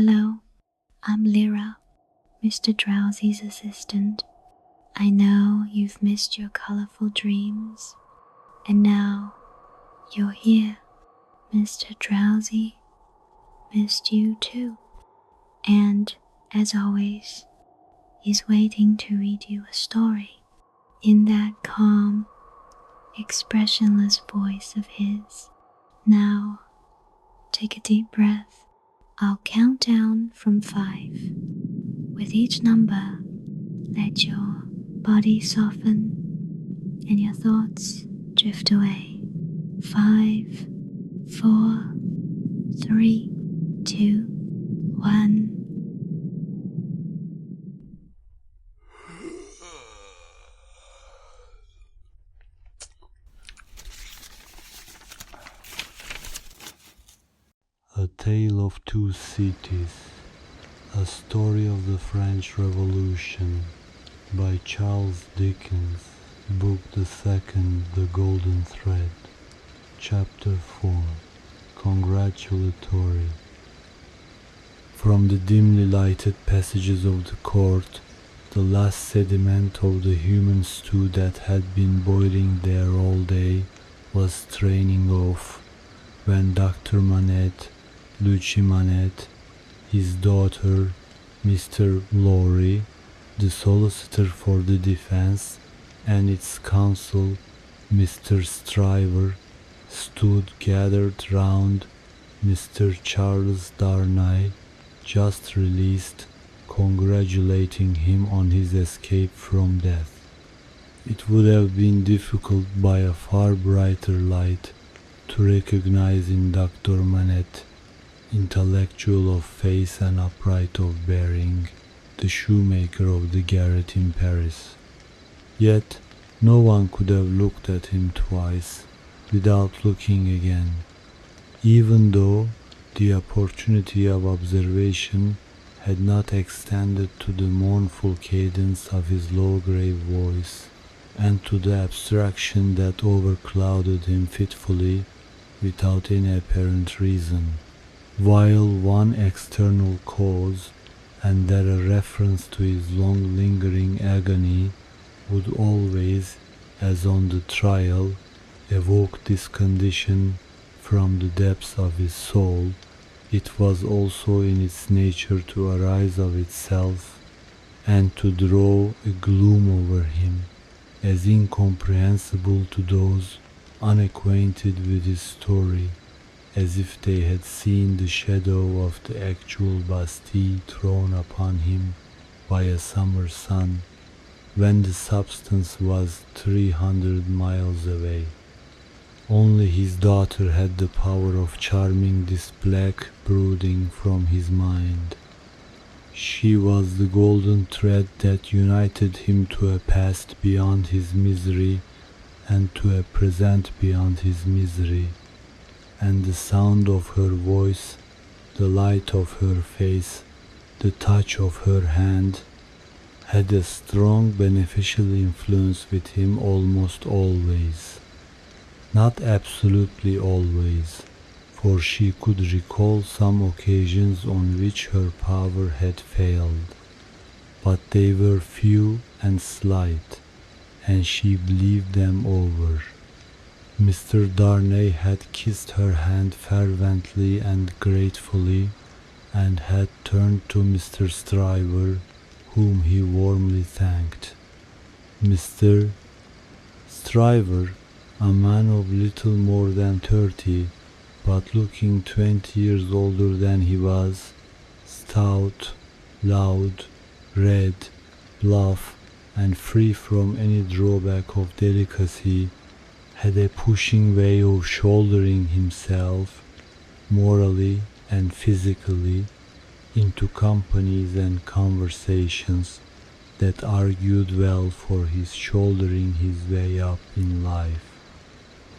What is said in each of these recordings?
Hello, I'm Lyra, Mr.Drowsy's assistant. I know you've missed your colorful dreams, and now you're here. Mr. Drowsy missed you too, and as always, he's waiting to read you a story in that calm, expressionless voice of his. Now, take a deep breath. I'll count down from 5. With each number, let your body soften and your thoughts drift away. 5, 4, 3, 2, 1. A Tale of Two Cities, a story of the French Revolution by Charles Dickens, Book the Second, The Golden Thread, Chapter 4, Congratulatory. From the dimly lighted passages of the court, the last sediment of the human stew that had been boiling there all day was straining off, when Dr. Manette, Lucy Manette, his daughter, Mr. Lorry, the solicitor for the defense, and its counsel, Mr. Stryver, stood gathered round Mr. Charles Darnay, just released, congratulating him on his escape from death. It would have been difficult by a far brighter light to recognize in Dr. Manette, intellectual of face and upright of bearing, the shoemaker of the garret in Paris. Yet no one could have looked at him twice without looking again, even though the opportunity of observation had not extended to the mournful cadence of his low grave voice, and to the abstraction that overclouded him fitfully without any apparent reason, while one external cause, and that a reference to his long lingering agony, would always, as on the trial, evoke this condition from the depths of his soul. It was also in its nature to arise of itself, and to draw a gloom over him, as incomprehensible to those unacquainted with his story, as if they had seen the shadow of the actual Bastille thrown upon him by a summer sun, when the substance was 300 miles away. Only his daughter had the power of charming this black brooding from his mind. She was the golden thread that united him to a past beyond his misery and to a present beyond his misery, and the sound of her voice, the light of her face, the touch of her hand, had a strong beneficial influence with him almost always. Not absolutely always, for she could recall some occasions on which her power had failed, but they were few and slight, and she believed them over. Mr. Darnay had kissed her hand fervently and gratefully, and had turned to Mr. Stryver, whom he warmly thanked. Mr. Stryver, a man of little more than 30, but looking 20 years older than he was, stout, loud, red, bluff, and free from any drawback of delicacy, had a pushing way of shouldering himself, morally and physically, into companies and conversations that argued well for his shouldering his way up in life.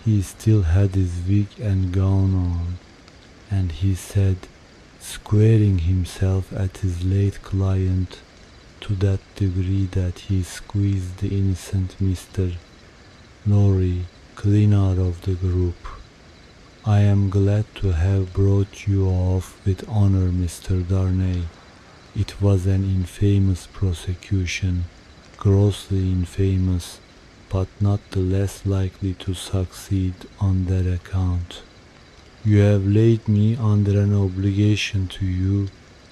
He still had his wig and gown on, and he said, squaring himself at his late client to that degree that he squeezed the innocent Mr. Lorry clean out of the group. I am glad to have brought you off with honor, Mr. Darnay. It was an infamous prosecution, grossly infamous, but not the less likely to succeed on that account. You have laid me under an obligation to you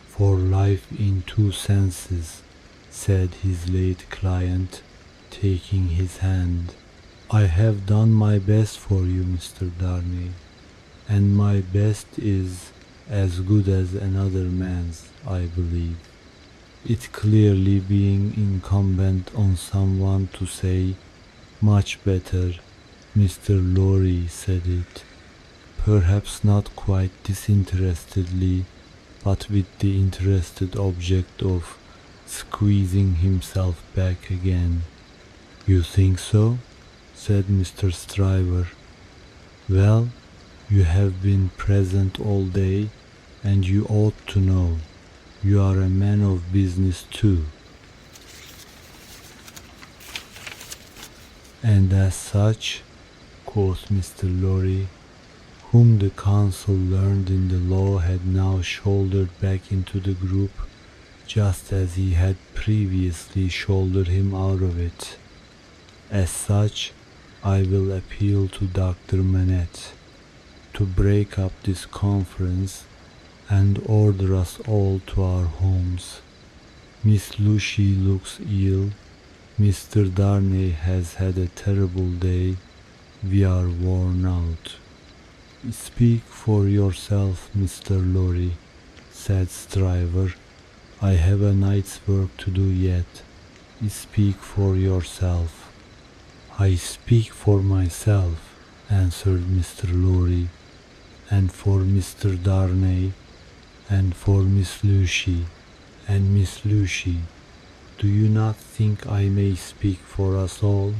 for life in two senses, said his late client, taking his hand. I have done my best for you, Mr. Darnay, and my best is as good as another man's, I believe. It clearly being incumbent on someone to say, much better, Mr. Lorry said it, perhaps not quite disinterestedly, but with the interested object of squeezing himself back again. You think so? Said Mr. Stryver. Well, you have been present all day, and you ought to know. You are a man of business too. And as such, quoth Mr. Lorry, whom the counsel learned in the law had now shouldered back into the group, just as he had previously shouldered him out of it. As such, I will appeal to Dr. Manette to break up this conference and order us all to our homes. Miss Lucy looks ill. Mr. Darnay has had a terrible day. We are worn out. Speak for yourself, Mr. Lorry, said Stryver. I have a night's work to do yet. Speak for yourself. I speak for myself, answered Mr. Lorry, and for Mr. Darnay, and for Miss Lucy. And Miss Lucy, do you not think I may speak for us all?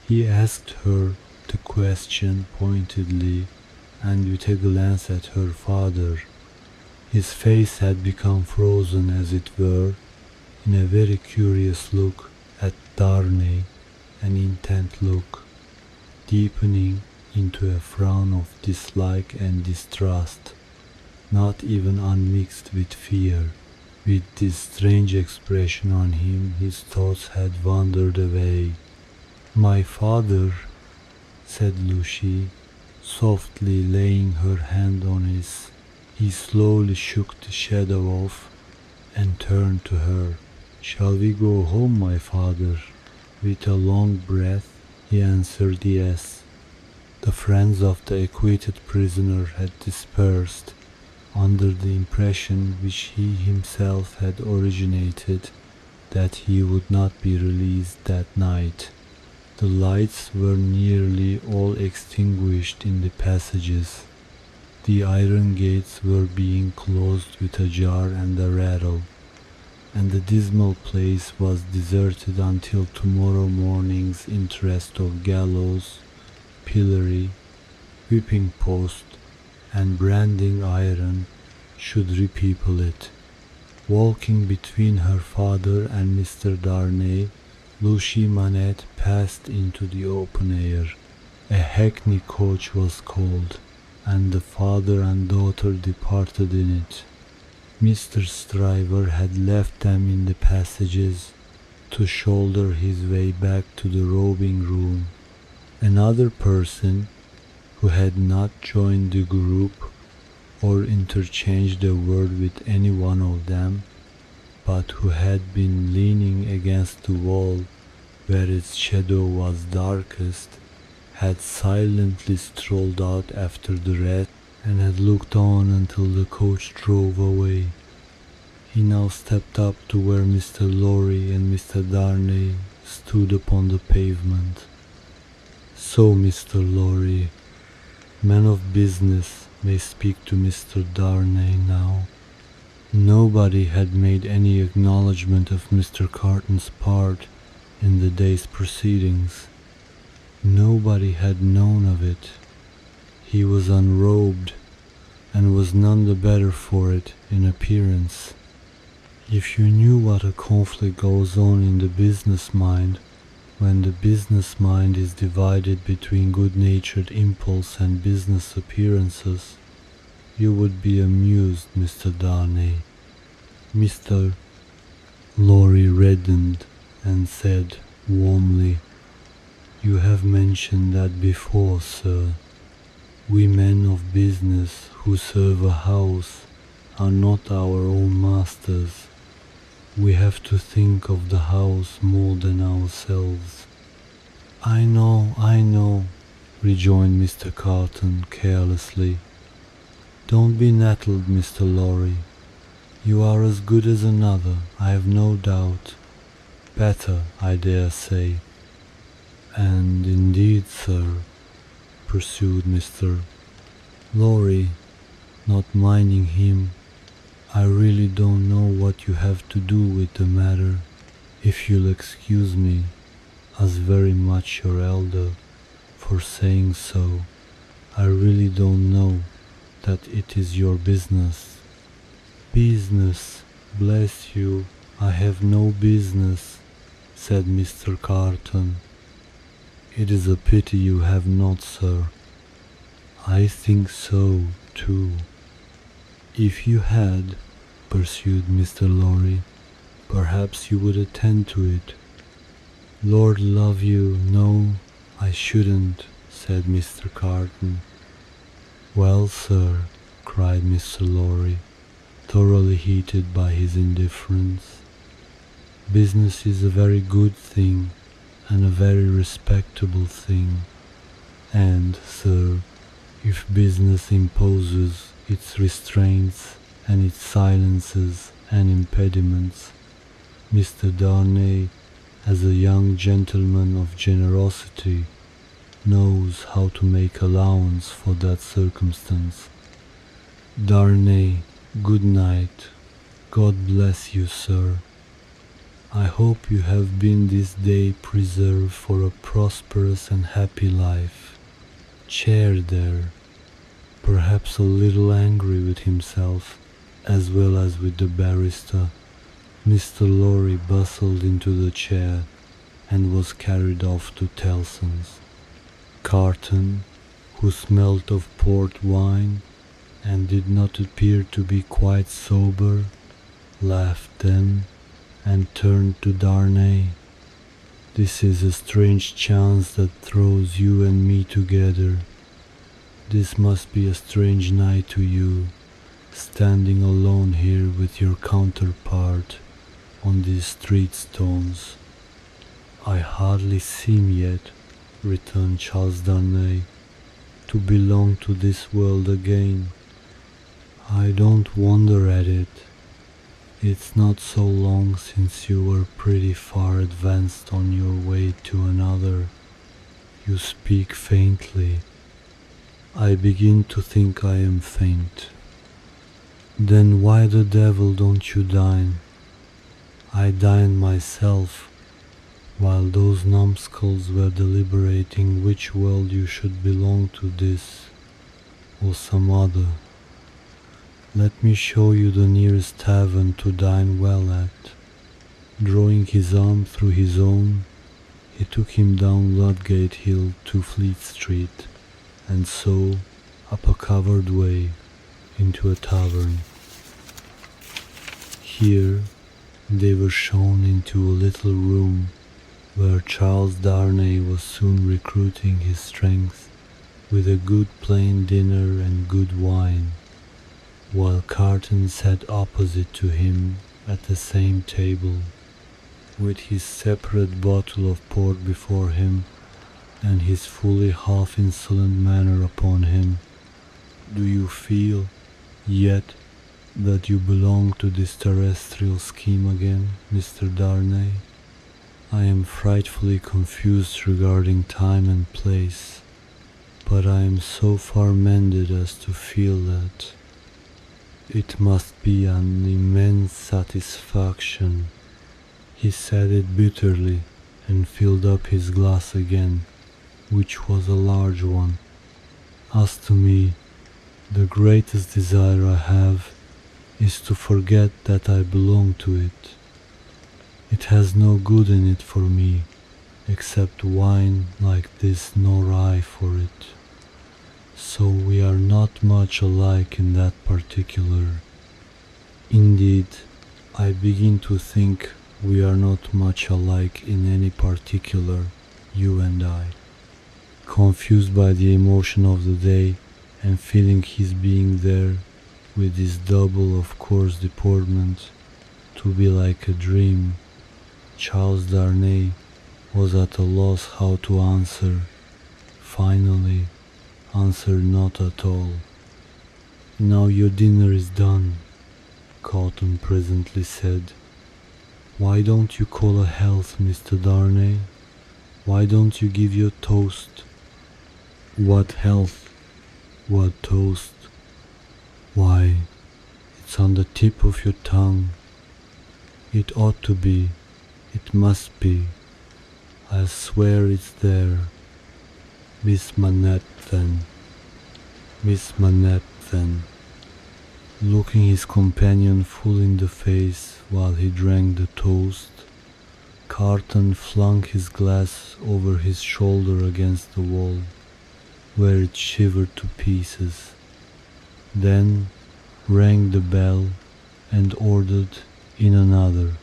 He asked her the question pointedly, and with a glance at her father. His face had become frozen, as it were, in a very curious look at Darnay, an intent look, deepening into a frown of dislike and distrust, not even unmixed with fear. With this strange expression on him, his thoughts had wandered away. My father, said Lucy, softly laying her hand on his. He slowly shook the shadow off and turned to her. Shall we go home, my father? With a long breath, he answered yes. The friends of the acquitted prisoner had dispersed, under the impression which he himself had originated, that he would not be released that night. The lights were nearly all extinguished in the passages. The iron gates were being closed with a jar and a rattle, and the dismal place was deserted until tomorrow morning's interest of gallows, pillory, whipping post, and branding iron should repeople it. Walking between her father and Mr. Darnay, Lucy Manette passed into the open air. A hackney coach was called, and the father and daughter departed in it. Mr. Stryver had left them in the passages to shoulder his way back to the robing room. Another person, who had not joined the group or interchanged a word with any one of them, but who had been leaning against the wall where its shadow was darkest, had silently strolled out after the rest and had looked on until the coach drove away. He now stepped up to where Mr. Lorry and Mr. Darnay stood upon the pavement. So, Mr. Lorry, man of business, may speak to Mr. Darnay now. Nobody had made any acknowledgment of Mr. Carton's part in the day's proceedings. Nobody had known of it. He was unrobed, and was none the better for it in appearance. If you knew what a conflict goes on in the business mind When the business mind is divided between good-natured impulse and business appearances, you would be amused, Mr. Darnay. Mr. Lorry reddened and said warmly, "You have mentioned that before, sir. We men of business who serve a house are not our own masters. We have to think of the house more than ourselves." I know," rejoined Mr. Carton carelessly. "Don't be nettled, Mr. Lorry. You are as good as another, I have no doubt. Better, I dare say. And indeed, sir," pursued Mr. Lorry, not minding him, "I really don't know what you have to do with the matter, if you'll excuse me, as very much your elder, for saying so. I really don't know that it is your business." "Business, bless you, I have no business," said Mr. Carton. "It is a pity you have not, sir." "I think so, too." "If you had," pursued Mr. Lorry, "perhaps you would attend to it." "Lord love you, no, I shouldn't," said Mr. Carton. "Well, sir," cried Mr. Lorry, thoroughly heated by his indifference, "business is a very good thing, and a very respectable thing, and, sir, if business imposes its restraints and its silences and impediments, Mr. Darnay, as a young gentleman of generosity, knows how to make allowance for that circumstance. Darnay, good night. God bless you, sir. I hope you have been this day preserved for a prosperous and happy life. Chair there," perhaps a little angry with himself, as well as with the barrister. Mr. Lorry bustled into the chair and was carried off to Tellson's. Carton, who smelt of port wine and did not appear to be quite sober, laughed then and turned to Darnay. "This is a strange chance that throws you and me together. This must be a strange night to you, standing alone here with your counterpart on these street stones." "I hardly seem yet," returned Charles Darnay, "to belong to this world again. I don't wonder at it. It's not so long since you were pretty far advanced on your way to another. You speak faintly. I begin to think I am faint." "Then why the devil don't you dine?" "I dined myself, while those numbskulls were deliberating which world you should belong to, this or some other. Let me show you the nearest tavern to dine well at." Drawing his arm through his own, he took him down Ludgate Hill to Fleet Street, and so up a covered way into a tavern. Here they were shown into a little room where Charles Darnay was soon recruiting his strength with a good plain dinner and good wine, while Carton sat opposite to him at the same table, with his separate bottle of port before him and his fully half insolent manner upon him. "Do you feel, yet, that you belong to this terrestrial scheme again, Mr. Darnay?" "I am frightfully confused regarding time and place, but I am so far mended as to feel that. It must be an immense satisfaction." He said it bitterly and filled up his glass again, which was a large one. "As to me, the greatest desire I have is to forget that I belong to it. It has no good in it for me, except wine like this nor I for it. So we are not much alike in that particular. Indeed, I begin to think we are not much alike in any particular, you and I. Confused by the emotion of the day and feeling his being there with his double of course deportment to be like a dream, Charles Darnay was at a loss how to answer. Finally, answered not at all. Now your dinner is done, Cotton presently said. Why don't you call a health, Mr. Darnay? Why don't you give your toast? What health? What toast? Why, it's on the tip of your tongue. It ought to be. It must be. I swear it's there. Miss Manette then. Miss Manette then. Looking his companion full in the face while he drank the toast, Carton flung his glass over his shoulder against the wall, where it shivered to pieces. Then rang the bell and ordered in another.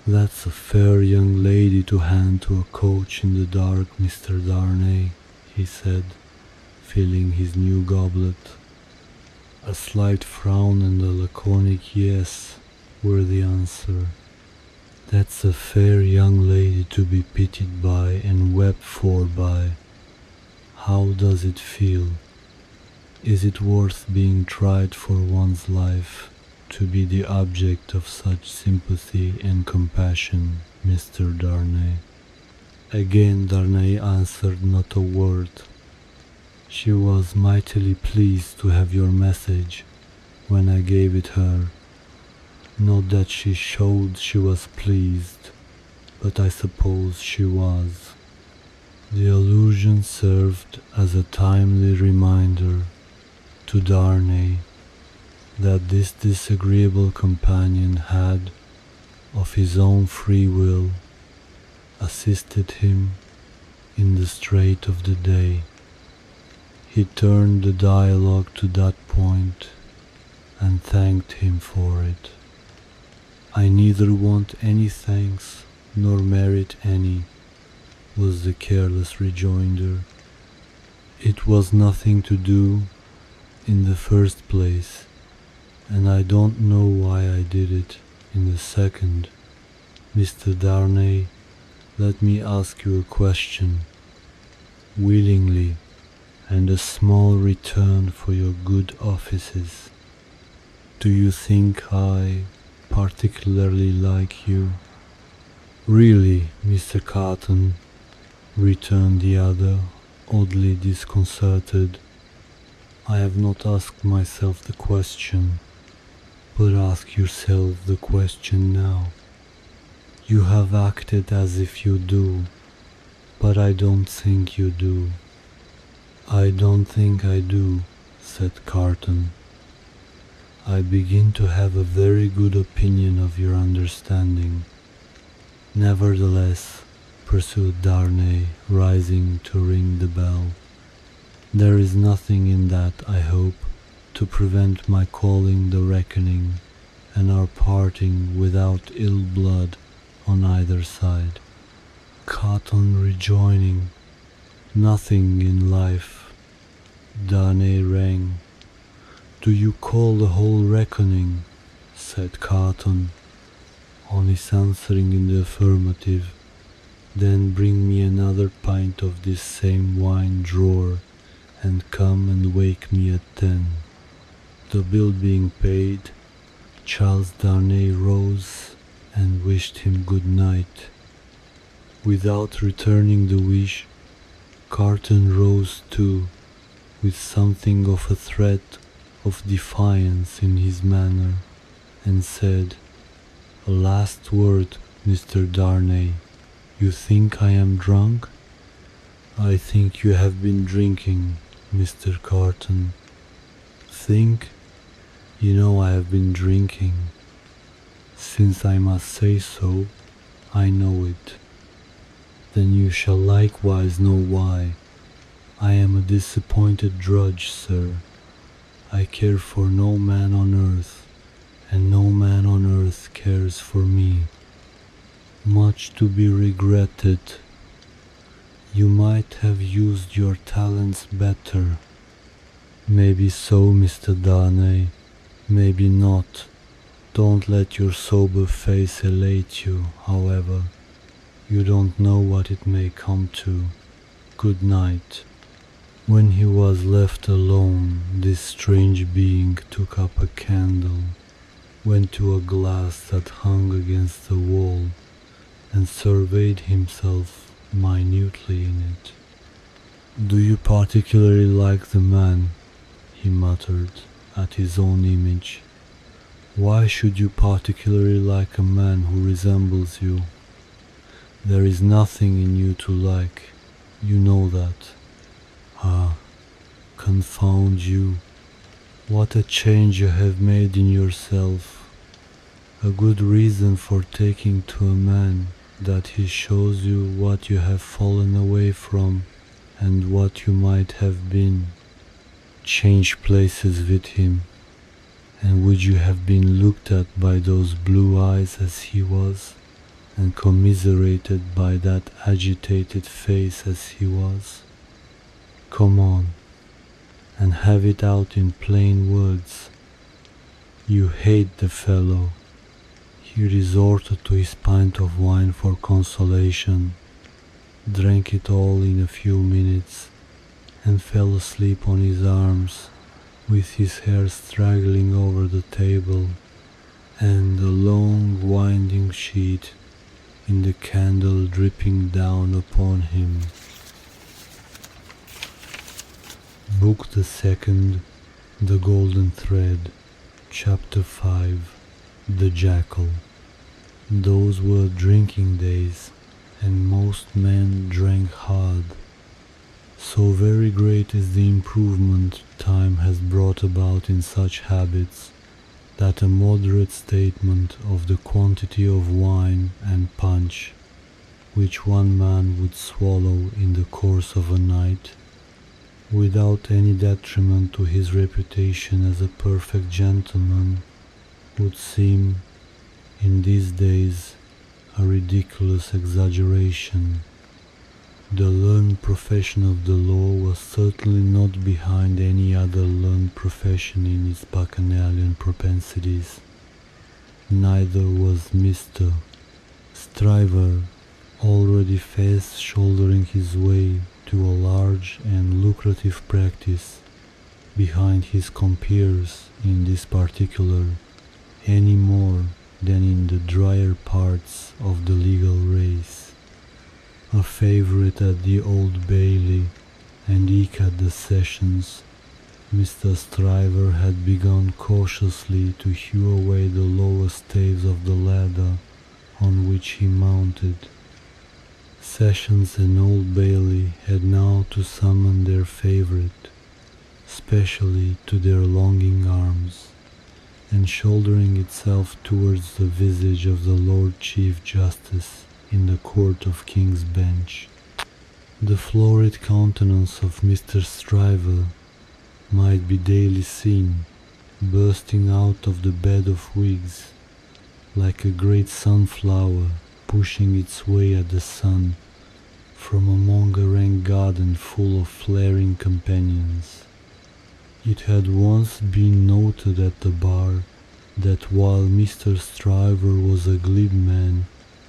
That's a fair young lady to hand to a coach in the dark, Mr. Darnay, he said, filling his new goblet. A slight frown and a laconic yes were the answer. That's a fair young lady to be pitied by and wept for by. How does it feel? Is it worth being tried for one's life to be the object of such sympathy and compassion, Mr. Darnay? Again Darnay answered not a word. She was mightily pleased to have your message when I gave it her. Not that she showed she was pleased, but I suppose she was. The allusion served as a timely reminder to Darnay that this disagreeable companion had, of his own free will, assisted him in the strait of the day. He turned the dialogue to that point and thanked him for it. I neither want any thanks nor merit any, was the careless rejoinder. It was nothing to do in the first place, and I don't know why I did it in the second. Mr. Darnay, let me ask you a question, willingly, and a small return for your good offices. Do you think I particularly like you? Really, Mr. Carton, returned the other, oddly disconcerted. I have not asked myself the question, but ask yourself the question now. You have acted as if you do, but I don't think you do. I don't think I do, said Carton. I begin to have a very good opinion of your understanding. Nevertheless, pursued Darnay, rising to ring the bell, there is nothing in that, I hope, to prevent my calling the reckoning and our parting without ill blood on either side. Carton rejoining, nothing in life. Darnay rang. Do you call the whole reckoning? Said Carton, on his answering in the affirmative. Then bring me another pint of this same wine drawer, and come and wake me at 10. The bill being paid, Charles Darnay rose and wished him good night. Without returning the wish, Carton rose too, with something of a threat of defiance in his manner, and said, A last word, Mr. Darnay. You think I am drunk? I think you have been drinking, Mr. Carton. Think? You know I have been drinking. Since I must say so, I know it. then you shall likewise know why. I am a disappointed drudge, sir. I care for no man on earth, and no man on earth cares for me. Much to be regretted. You might have used your talents better. Maybe so, Mr. Darnay, maybe not. Don't let your sober face elate you, however. You don't know what it may come to. Good night. When he was left alone, this strange being took up a candle, went to a glass that hung against the wall, and surveyed himself minutely in it. "Do you particularly like the man?" he muttered at his own image. "Why should you particularly like a man who resembles you? There is nothing in you to like, you know that. Ah, confound you, what a change you have made in yourself. A good reason for taking to a man, that he shows you what you have fallen away from and what you might have been. Change places with him, and would you have been looked at by those blue eyes as he was, and commiserated by that agitated face as he was? Come on, and have it out in plain words. You hate the fellow." He resorted to his pint of wine for consolation, drank it all in a few minutes, and fell asleep on his arms, with his hair straggling over the table, and a long winding sheet in the candle dripping down upon him. Book the Second, The Golden Thread, Chapter 5, The Jackal. Those were drinking days, and most men drank hard. So very great is the improvement time has brought about in such habits, that a moderate statement of the quantity of wine and punch which one man would swallow in the course of a night, without any detriment to his reputation as a perfect gentleman, would seem, in these days, a ridiculous exaggeration. The learned profession of the law was certainly not behind any other learned profession in its bacchanalian propensities. Neither was Mr. Stryver, already fast shouldering his way to a large and lucrative practice, behind his compeers in this particular, any more than in the drier parts of the legal race. A favourite at the Old Bailey and eke at the Sessions, Mr. Stryver had begun cautiously to hew away the lower staves of the ladder on which he mounted. Sessions and Old Bailey had now to summon their favourite, specially to their longing arms, and shouldering itself towards the visage of the Lord Chief Justice in the Court of King's Bench. The florid countenance of Mr. Stryver might be daily seen, bursting out of the bed of wigs, like a great sunflower pushing its way at the sun from among a rank garden full of flaring companions. It had once been noted at the bar that while Mr. Stryver was a glib man,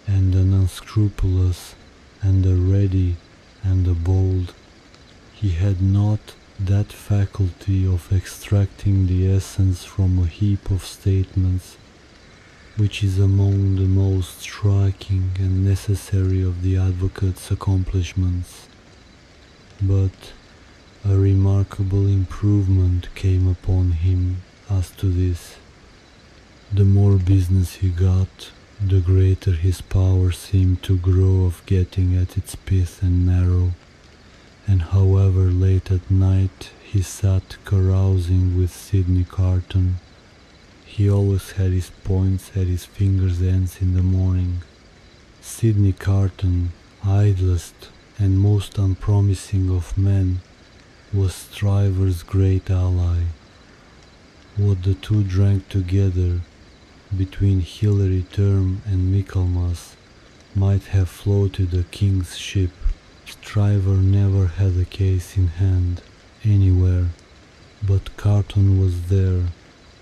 and an unscrupulous, and a ready, and a bold, he had not that faculty of extracting the essence from a heap of statements, which is among the most striking and necessary of the advocate's accomplishments. But a remarkable improvement came upon him as to this. The more business he got, the greater his power seemed to grow of getting at its pith and marrow, and however late at night he sat carousing with Sidney Carton, he always had his points at his fingers' ends in the morning. Sidney Carton, idlest and most unpromising of men, was Stryver's great ally. What the two drank together between Hilary Term and Michaelmas might have floated a king's ship. Stryver never had a case in hand anywhere, but Carton was there,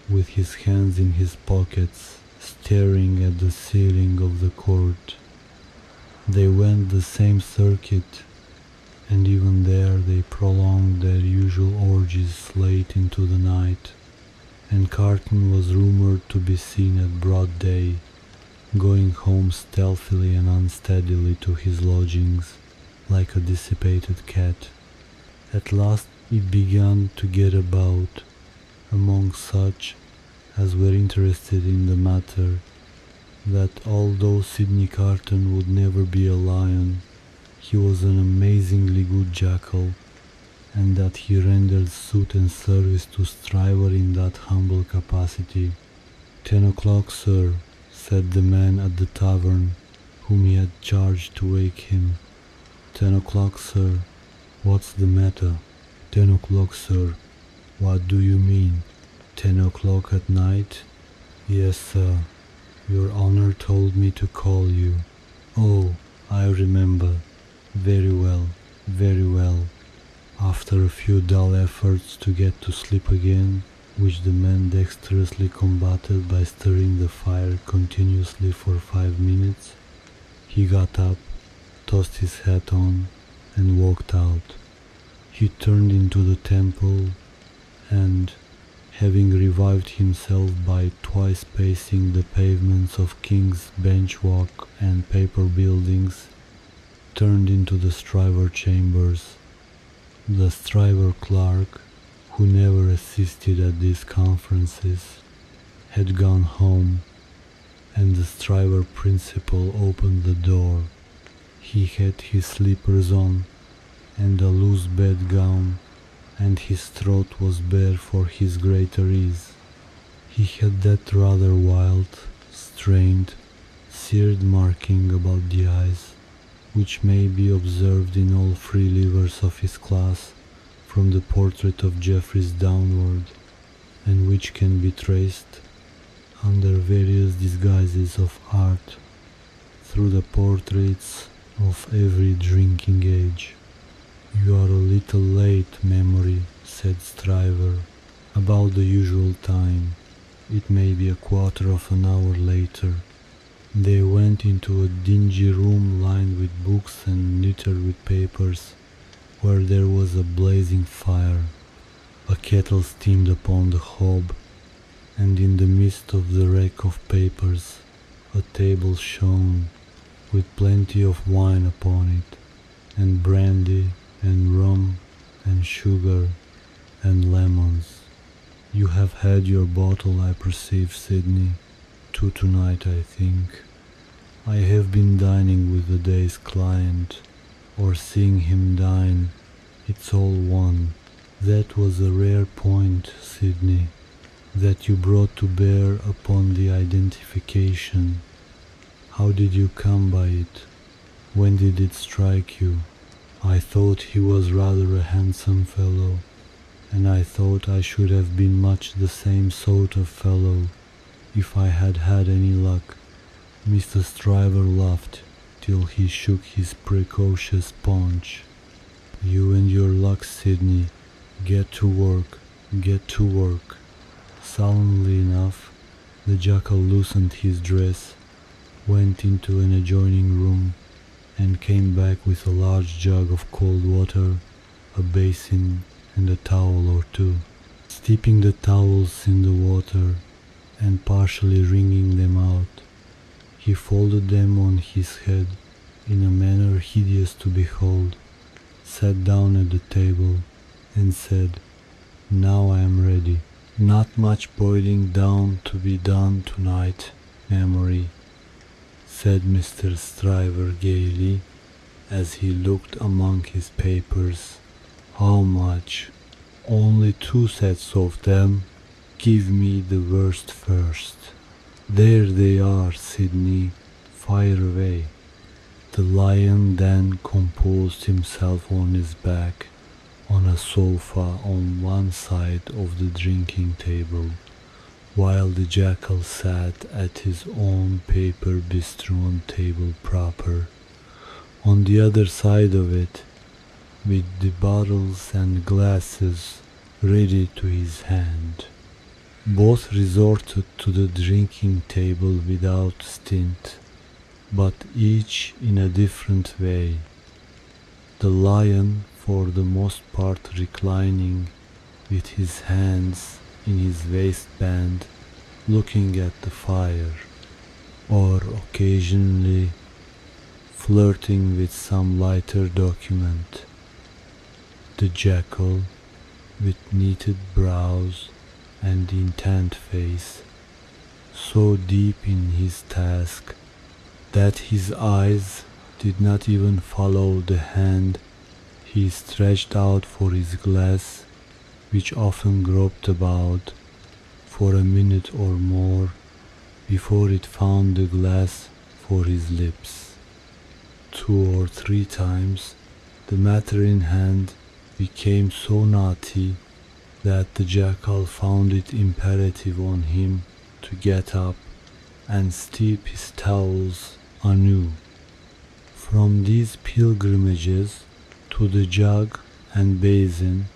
with his hands in his pockets, staring at the ceiling of the court. They went the same circuit, and even there they prolonged their usual orgies late into the night, and Carton was rumored to be seen at broad day, going home stealthily and unsteadily to his lodgings, like a dissipated cat. At last it began to get about, among such as were interested in the matter, that although Sidney Carton would never be a lion, he was an amazingly good jackal, and that he rendered suit and service to Stryver in that humble capacity. 10 o'clock, sir, said the man at the tavern, whom he had charged to wake him. 10 o'clock, sir. What's the matter? 10 o'clock, sir. What do you mean? 10 o'clock at night? Yes, sir. Your honor told me to call you. Oh, I remember. Very well, very well. After a few dull efforts to get to sleep again, which the man dexterously combated by stirring the fire continuously for 5 minutes, he got up, tossed his hat on, and walked out. He turned into the temple, and, having revived himself by twice pacing the pavements of King's Bench Walk and Paper Buildings, turned into the Stryver chambers. The Stryver clerk, who never assisted at these conferences, had gone home, and the Stryver principal opened the door. He had his slippers on, and a loose bedgown, and his throat was bare for his greater ease. He had that rather wild, strained, seared marking about the eyes, which may be observed in all free livers of his class, from the portrait of Jeffreys downward, and which can be traced, under various disguises of art, through the portraits of every drinking age. You are a little late, Memory, said Stryver. About the usual time. It may be a quarter of an hour later. They went into a dingy room lined with books and littered with papers, where there was a blazing fire. A kettle steamed upon the hob, and in the midst of the wreck of papers, a table shone, with plenty of wine upon it, and brandy, and rum, and sugar, and lemons. You have had your bottle, I perceive, Sidney. 2 tonight, I think. I have been dining with the day's client, or seeing him dine. It's all one. That was a rare point, Sidney, that you brought to bear upon the identification. How did you come by it? When did it strike you? I thought he was rather a handsome fellow, and I thought I should have been much the same sort of fellow if I had had any luck. Mr. Stryver laughed till he shook his precocious paunch. You and your luck, Sidney. Get to work, get to work. Sullenly enough, the jackal loosened his dress, went into an adjoining room, and came back with a large jug of cold water, a basin, and a towel or two. Steeping the towels in the water, and partially wringing them out, he folded them on his head in a manner hideous to behold, sat down at the table, and said, Now I am ready. Not much boiling down to be done tonight, Memory, said Mr. Stryver gaily, as he looked among his papers. How much? Only 2 sets of them. Give me the worst first. There they are, Sidney. Fire away. The lion then composed himself on his back on a sofa on one side of the drinking table, while the jackal sat at his own paper-bestrewn table proper, on the other side of it, with the bottles and glasses ready to his hand. Both resorted to the drinking table without stint, but each in a different way. The lion for the most part reclining with his hands in his waistband looking at the fire, or occasionally flirting with some lighter document. The jackal, with knitted brows and intent face, so deep in his task that his eyes did not even follow the hand he stretched out for his glass, which often groped about for a minute or more before it found the glass for his lips. 2 or 3 times the matter in hand became so naughty that the jackal found it imperative on him to get up and steep his towels anew. From these pilgrimages to the jug and basin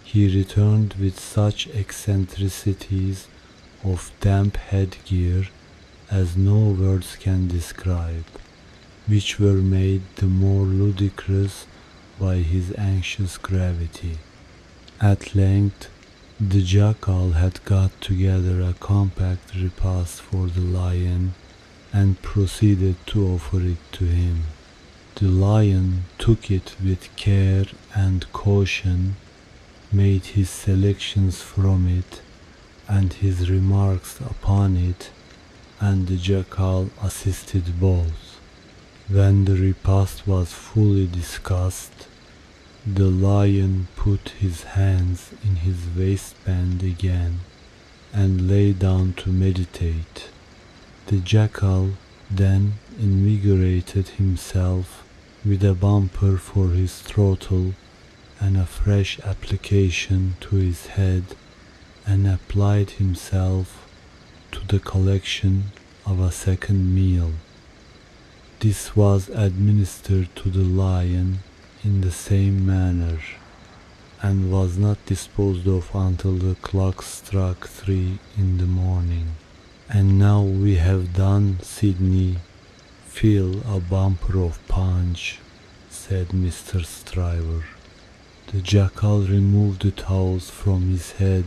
he returned with such eccentricities of damp headgear as no words can describe, which were made the more ludicrous by his anxious gravity. At length the jackal had got together a compact repast for the lion and proceeded to offer it to him. The lion took it with care and caution, made his selections from it and his remarks upon it, and the jackal assisted both. When the repast was fully discussed, the lion put his hands in his waistband again and lay down to meditate. The jackal then invigorated himself with a bumper for his throttle and a fresh application to his head, and applied himself to the collection of a second meal. This was administered to the lion in the same manner, and was not disposed of until the clock struck 3 in the morning. And now we have done, Sydney. Fill a bumper of punch, said Mr. Stryver. The jackal removed the towels from his head,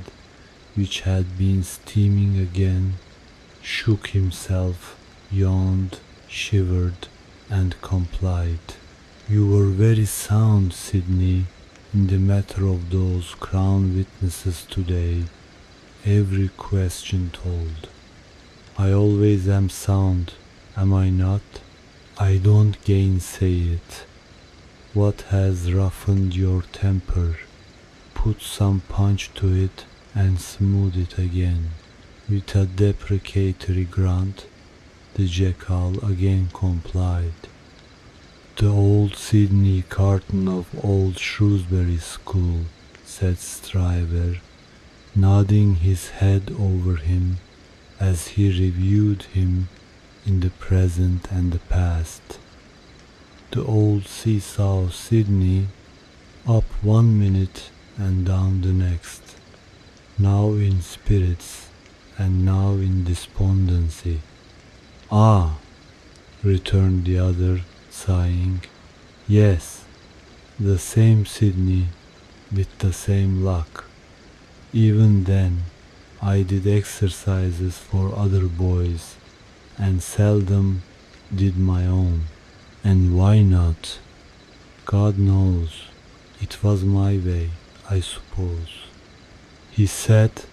which had been steaming again, shook himself, yawned, shivered, and complied. You were very sound, Sydney, in the matter of those crown witnesses today, every question told. I always am sound, am I not? I don't gainsay it. What has roughened your temper? Put some punch to it and smooth it again. With a deprecatory grunt, the jackal again complied. The old Sydney Carton of old Shrewsbury School, said Stryver, nodding his head over him as he reviewed him in the present and the past. The old seesaw of Sydney, up 1 minute and down the next, now in spirits and now in despondency. Ah, returned the other, sighing, yes, the same Sydney, with the same luck. Even then I did exercises for other boys, and seldom did my own. And why not? God knows, it was my way, I suppose. He sat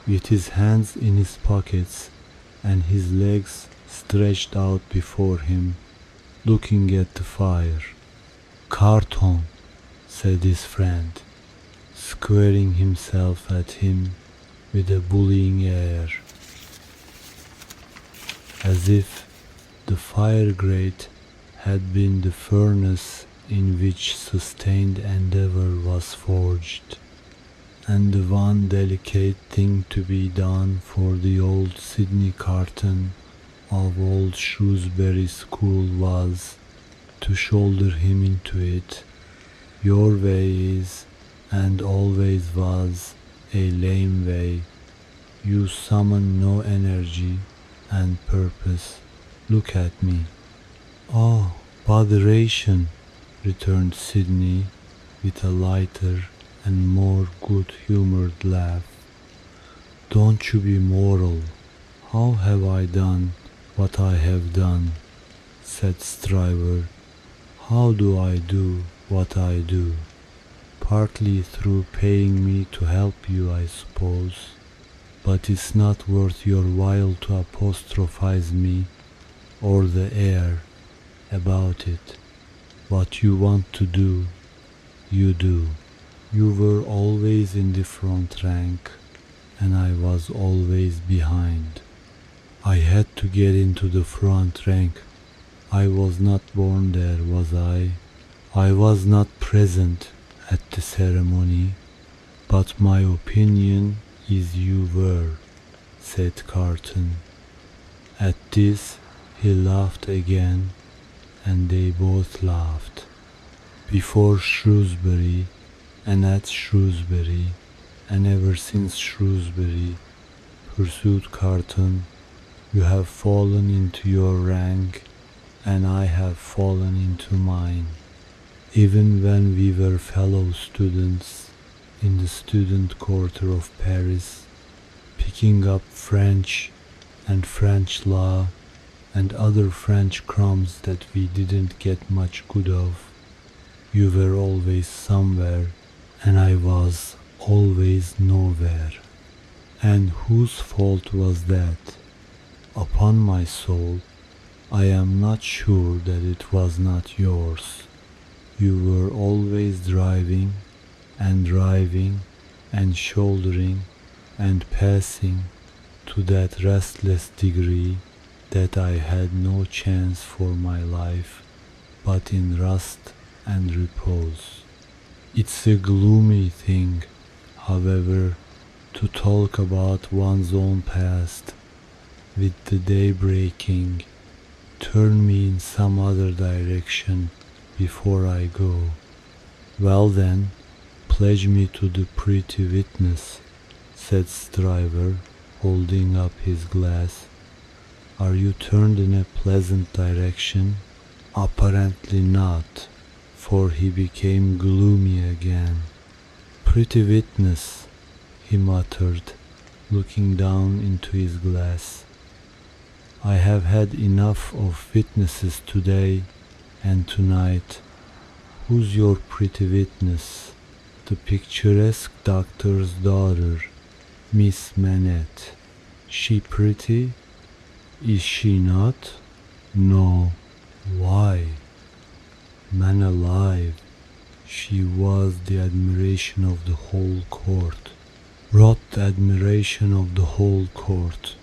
with his hands in his pockets and his legs stretched out before him, looking at the fire. Carton, said his friend, squaring himself at him with a bullying air, as if the fire grate had been the furnace in which sustained endeavor was forged, and the one delicate thing to be done for the old Sydney Carton of old Shrewsbury School was to shoulder him into it. Your way is, and always was, a lame way. You summon no energy and purpose. Look at me. Oh, botheration, returned Sydney with a lighter and more good-humoured laugh. Don't you be moral. How have I done what I have done? Said Stryver. How do I do what I do? Partly through paying me to help you, I suppose. But it's not worth your while to apostrophize me or the air about it. What you want to do, you do. You were always in the front rank, and I was always behind. I had to get into the front rank. I was not born there, was I? I was not present at the ceremony, but my opinion is you were, said Carton. At this he laughed again, and they both laughed. Before Shrewsbury, and at Shrewsbury, and ever since Shrewsbury, pursued Carton, you have fallen into your rank, and I have fallen into mine. Even when we were fellow students in the student quarter of Paris, picking up French and French law and other French crumbs that we didn't get much good of, you were always somewhere, and I was always nowhere. And whose fault was that? Upon my soul, I am not sure that it was not yours. You were always driving and shouldering and passing to that restless degree that I had no chance for my life but in rust and repose. It's a gloomy thing, however, to talk about one's own past. With the day breaking, turn me in some other direction before I go. Well then, pledge me to the pretty witness, said Stryver, holding up his glass. Are you turned in a pleasant direction? Apparently not, for he became gloomy again. Pretty witness, he muttered, looking down into his glass. I have had enough of witnesses today and tonight. Who's your pretty witness? The picturesque doctor's daughter, Miss Manette. She pretty? Is she not? No. Why? Man alive, she was the admiration of the whole court. Wrought the admiration of the whole court.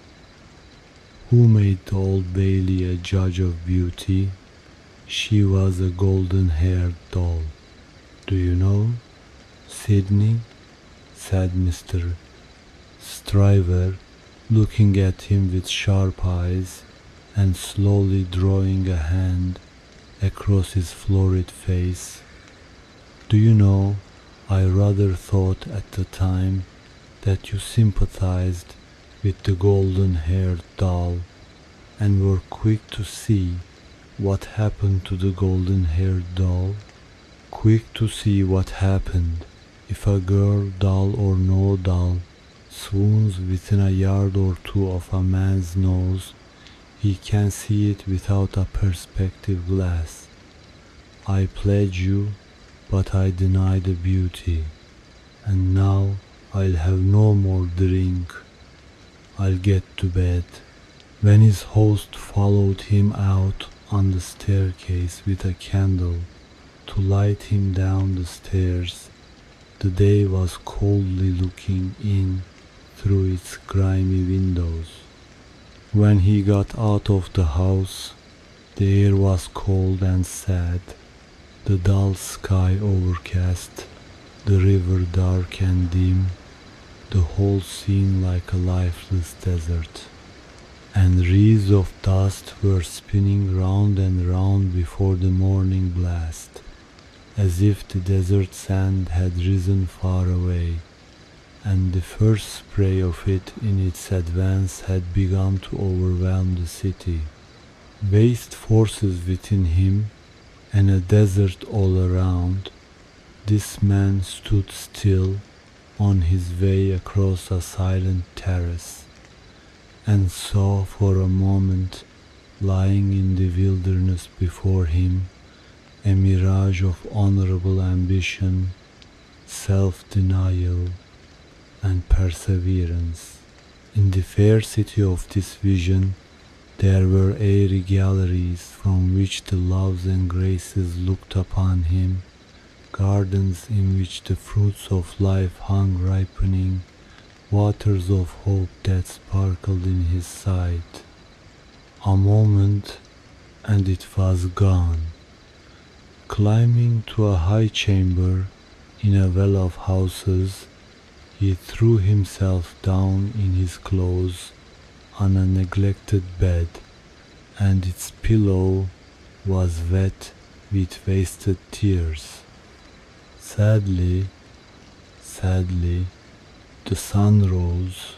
Who made the Old Bailey a judge of beauty? She was a golden-haired doll. Do you know? Sydney, said Mr. Stryver, looking at him with sharp eyes and slowly drawing a hand across his florid face. Do you know, I rather thought at the time that you sympathized with the golden-haired doll and were quick to see what happened to the golden-haired doll, quick to see what happened if a girl, doll or no doll, swoons within a yard or two of a man's nose. He can see it without a perspective glass. I pledge you, but I deny the beauty. And now I'll have no more drink. I'll get to bed. When his host followed him out on the staircase with a candle to light him down the stairs, the day was coldly looking in through its grimy windows. When he got out of the house, The air was cold and sad, the dull sky overcast, the river dark and dim, the whole scene like a lifeless desert. And wreaths of dust were spinning round and round before the morning blast, as if the desert sand had risen far away, and the first spray of it in its advance had begun to overwhelm the city. Vast forces within him, and a desert all around, this man stood still on his way across a silent terrace, and saw for a moment, lying in the wilderness before him, a mirage of honorable ambition, self-denial, and perseverance. In the fair city of this vision, there were airy galleries from which the loves and graces looked upon him, gardens in which the fruits of life hung ripening, waters of hope that sparkled in his sight. A moment, and it was gone. Climbing to a high chamber in a well of houses, he threw himself down in his clothes on a neglected bed, and its pillow was wet with wasted tears. Sadly, the sun rose.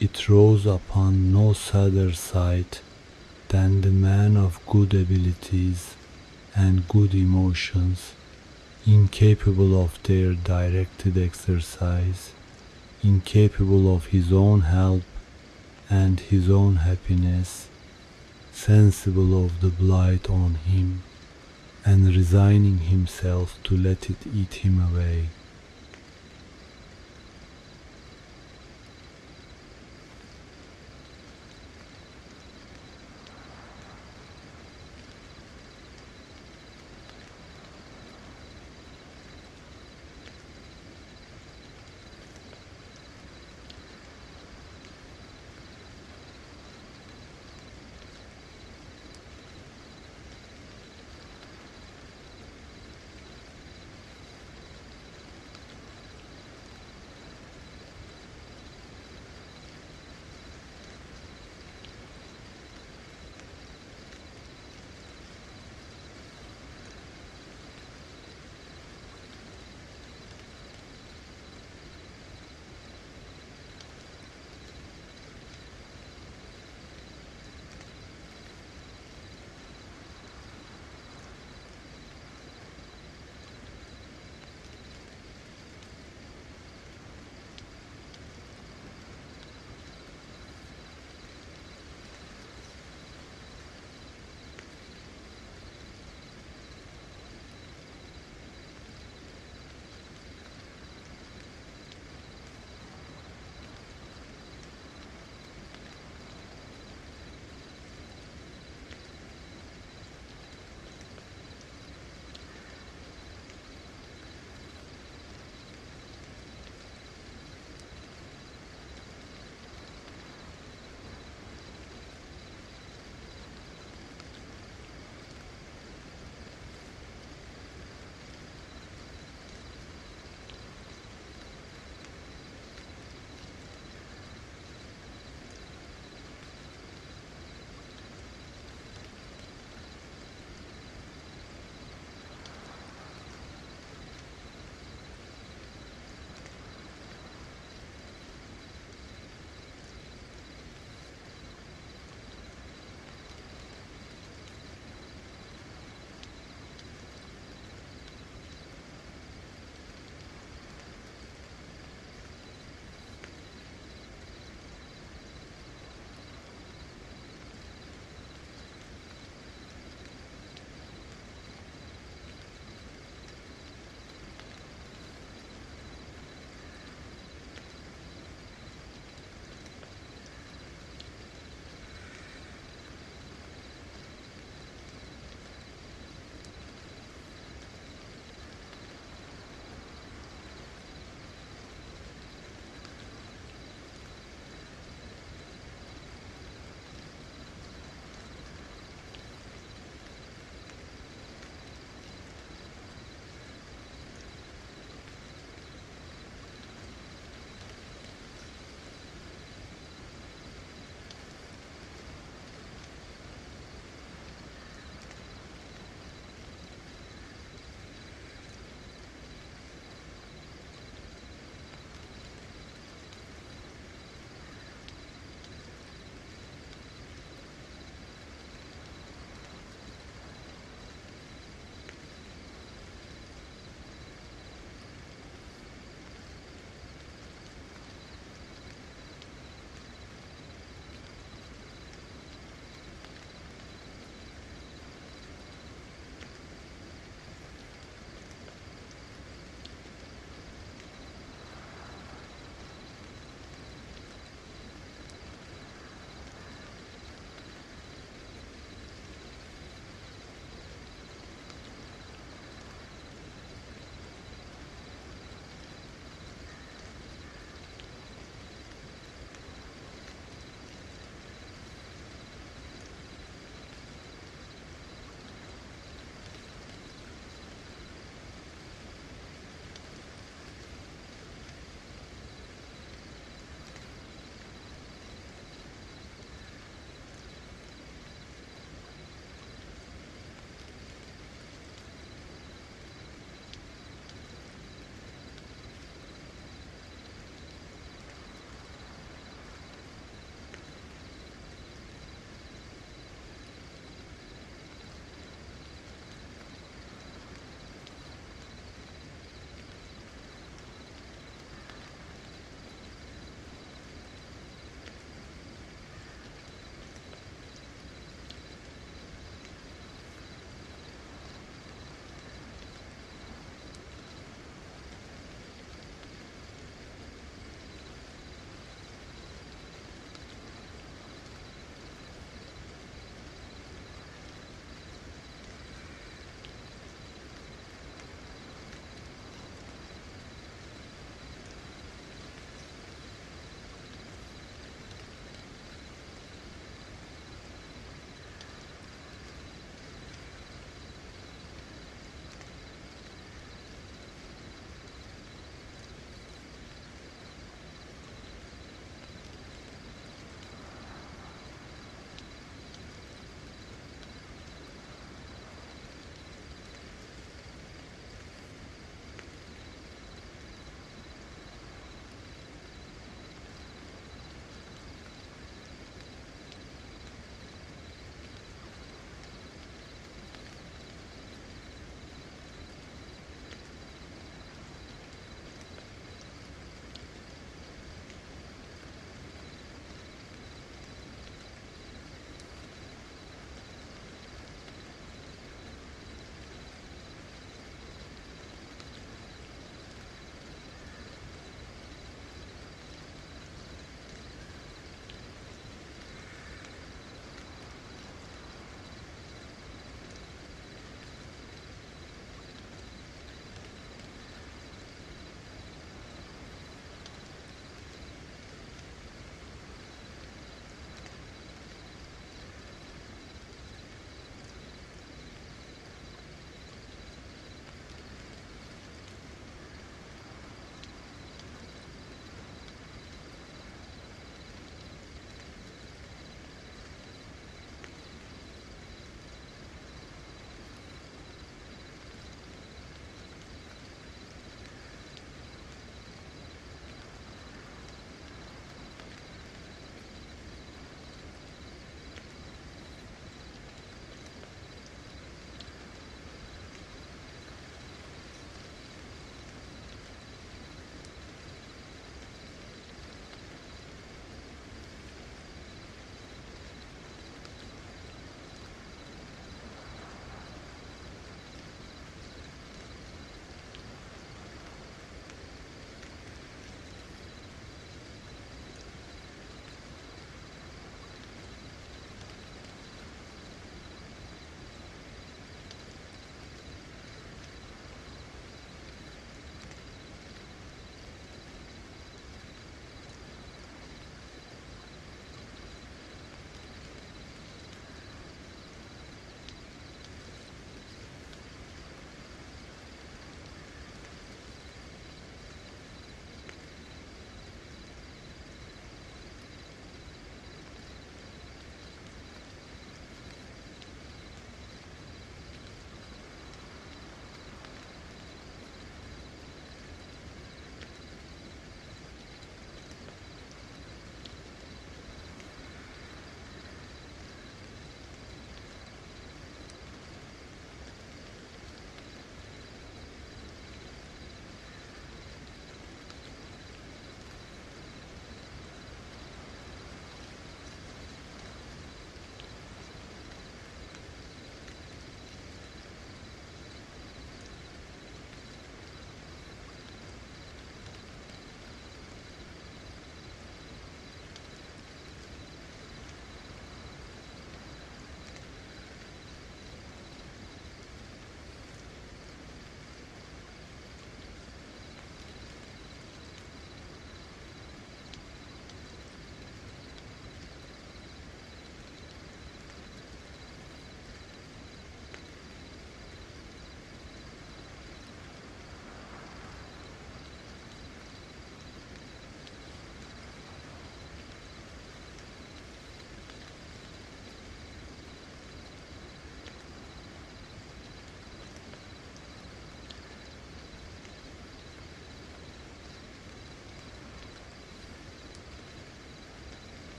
It rose upon no sadder sight than the man of good abilities and good emotions, incapable of their directed exercise, incapable of his own help and his own happiness, sensible of the blight on him, and resigning himself to let it eat him away.